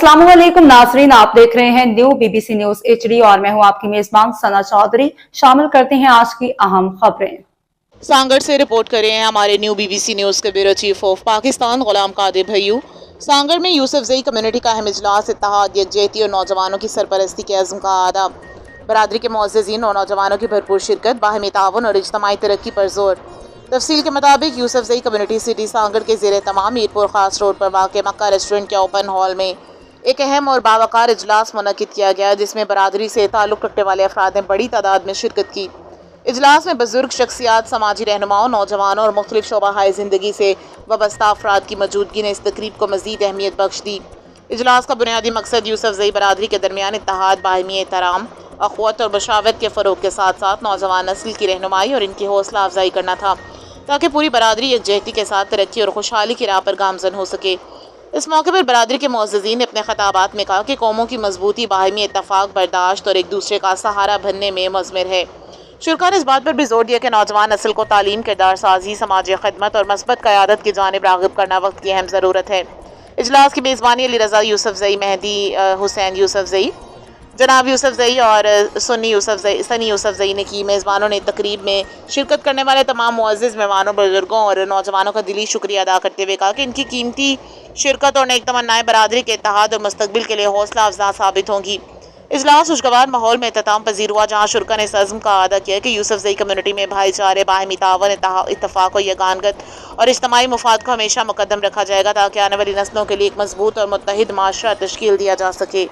अस्सलाम वालेकुम नाजरीन, आप देख रहे हैं न्यू बीबीसी न्यूज HD और मैं हूं आपकी मेजबान सना चौधरी। शामिल करते हैं आज की अहम खबरें। सांगड़ से रिपोर्ट कर रहे हैं हमारे न्यू बीबीसी न्यूज के bureau chief of Pakistan Ghulam Qadir Bhaiyu. Sanghar में यूसुफजई कम्युनिटी का अहम इजलास इत्तेहाद, यकजहती और नौजवानों की सरपरस्ती के अज़्म का आदा। बरादरी के मुअज़्ज़िज़ीन और नौजवानों की भरपूर शिरकत, बाहमी ताउन और इज्तिमाई तरक्की पर जोर। तफसील के मुताबिक यूसुफजई कम्युनिटी सिटी सांगड़ के ज़ेरे तमाम मीरपुर खास रोड पर वाक़ मक्का रेस्टोरेंट के ओपन हॉल में एक अहम और बावकार इजलास मुनक़िद किया गया, जिसमें बरादरी से ताल्लुक़ रखने वाले अफराद ने बड़ी तादाद में शिरकत की। इजलास में बुजुर्ग शख्सियात, समाजी रहनुमाओं, नौजवानों और मुख्तलिफ शोबाहाए ज़िंदगी से वाबस्ता अफराद की मौजूदगी ने इस तकरीब को मज़ीद अहमियत बख्श दी। इजलास का बुनियादी मकसद यूसुफजई बरादरी के दरमियान इत्तेहाद, बाहमी एहतराम, अख़वत और मशावरत के फ़रोग़ के साथ साथ नौजवान नस्ल की रहनुमाई और इनकी हौसला अफजाई करना था, ताकि पूरी बरादरी यकजहती के साथ तरक्की और खुशहाली की राह पर गामज़न हो सके। इस मौके पर बरादरी के मुअज़्ज़िज़ीन ने अपने खिताबात में कहा कि कौमों की मजबूती बाहमी इत्तफ़ाक़, बर्दाश्त और एक दूसरे का सहारा बनने में मुज़मिर है। शुरका ने इस बात पर भी जोर दिया कि नौजवान नस्ल को तालीम, किरदार साजी, समाजी खिदमत और मस्बत क़यादत की जानिब राग़िब करना वक्त की अहम ज़रूरत है। इजलास की मेज़बानी अली रज़ा यूसुफजई, मेहदी हुसैन यूसुफजई, जनाब यूसुफजई और सनी यूसुफजई ने की। मेज़बानों ने तकरीब में शिरकत करने वाले तमाम मुअज़्ज़िज़ मेहमानों, बुजुर्गों और नौजवानों का दिली शुक्रिया अदा करते हुए कहा कि इनकी कीमती शिरकत और नेक तमन्नाएं बरादरी के इत्तेहाद और मुस्तक़बिल के लिए हौसला अफजा साबित होंगी। इजलास खुशगवार माहौल में इख्तिताम पजीर हुआ, जहाँ शुरका ने इस अज़्म का अदा किया कि यूसुफजई कम्युनिटी में भाईचारे, बाहमी तावन, इत्तफ़ाक़ और यगानगत और इज्तिमाई मुफाद को हमेशा मुक़द्दम रखा जाएगा, ताकि आने वाली नस्लों के लिए एक मजबूत और मुत्तहिद माशरा तश्कील दिया जा सके।